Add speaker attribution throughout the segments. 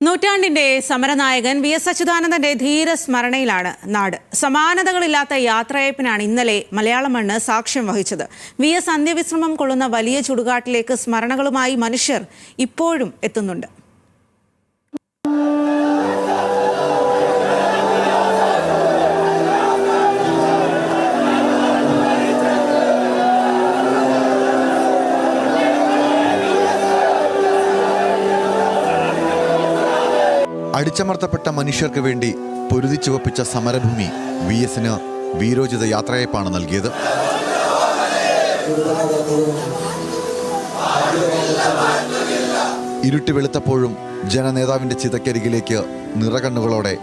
Speaker 1: നൂറ്റാണ്ടിന്റെ സമരനായകൻ വി.എസ്. അച്യുതാനന്ദന്റെ ധീരസ്മരണയിലാണ് നാട്. സമാനതകളില്ലാത്ത യാത്രയയപ്പിനാണ് ഇന്നലെ മലയാള മണ്ണ് സാക്ഷ്യം വഹിച്ചത്. വി.എസ്. അന്ത്യവിശ്രമം കൊള്ളുന്ന വലിയ ചുടുകാട്ടിലേക്ക് സ്മരണകളുമായി മനുഷ്യർ ഇപ്പോഴും എത്തുന്നുണ്ട്.
Speaker 2: അടിച്ചമർത്തപ്പെട്ട മനുഷ്യർക്ക് വേണ്ടി പൊരുതിച്ചുവപ്പിച്ച സമരഭൂമി വി.എസിന് വീരോചിത യാത്രയയപ്പാണ് നൽകിയത്. ഇരുട്ടി വെളുത്തപ്പോഴും ജനനേതാവിന്റെ ചിതക്കരികിലേക്ക് നിറകണ്ണുകളോടെ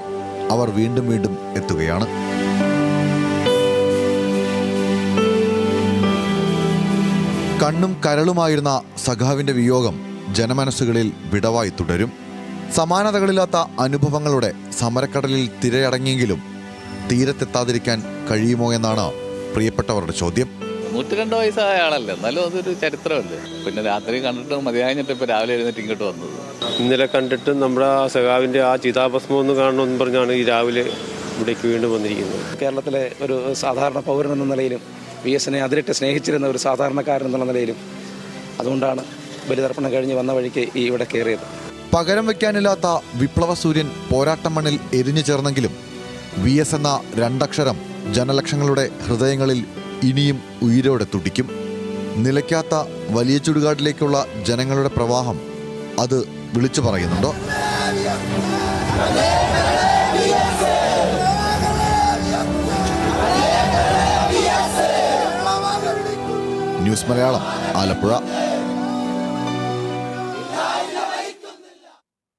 Speaker 2: അവർ വീണ്ടും വീണ്ടും എത്തുകയാണ്. കണ്ണും കരളുമായിരുന്ന സഖാവിന്റെ വിയോഗം ജനമനസ്സുകളിൽ വിടവായി തുടരും. സമാനതകളില്ലാത്ത അനുഭവങ്ങളുടെ സമരക്കടലിൽ തിരയടങ്ങിയെങ്കിലും തീരത്തെത്താതിരിക്കാൻ കഴിയുമോ എന്നാണ് പ്രിയപ്പെട്ടവരുടെ ചോദ്യം.
Speaker 3: 102 വയസ്സായ ആളല്ലേ, എന്നാലും അതൊരു ചരിത്രമല്ലേ. പിന്നെ രാത്രി കണ്ടിട്ട് മതിയാഞ്ഞിട്ട് ഇപ്പോൾ രാവിലെ എഴുന്നേറ്റ് ഇങ്ങോട്ട് വന്നത്.
Speaker 4: ഇന്നലെ കണ്ടിട്ട് നമ്മുടെ ആ സഖാവിൻ്റെ ആ ചിതാഭസ്മം ഒന്ന് കാണണമെന്ന് പറഞ്ഞാണ് ഈ രാവിലെ ഇവിടേക്ക് വീണ്ടും വന്നിരിക്കുന്നത്.
Speaker 5: കേരളത്തിലെ ഒരു സാധാരണ പൗരൻ എന്ന നിലയിലും വി.എസിനെ അതിലിട്ട് സ്നേഹിച്ചിരുന്ന ഒരു സാധാരണക്കാരൻ എന്നുള്ള നിലയിലും അതുകൊണ്ടാണ് ബലിതർപ്പണം കഴിഞ്ഞ് വന്ന വഴിക്ക് ഇവിടെ കയറിയത്.
Speaker 2: പകരം വയ്ക്കാനില്ലാത്ത വിപ്ലവ സൂര്യൻ പോരാട്ടം മണ്ണിൽ എരിഞ്ഞു ചേർന്നെങ്കിലും വി.എസ്. എന്ന രണ്ടക്ഷരം ജനലക്ഷങ്ങളുടെ ഹൃദയങ്ങളിൽ ഇനിയും ഉയിരോടെ തുടിക്കും. നിലയ്ക്കാത്ത വലിയ ചുടുകാട്ടിലേക്കുള്ള ജനങ്ങളുടെ പ്രവാഹം അത് വിളിച്ചു പറയുന്നുണ്ടോ? ന്യൂസ് മലയാളം, ആലപ്പുഴ.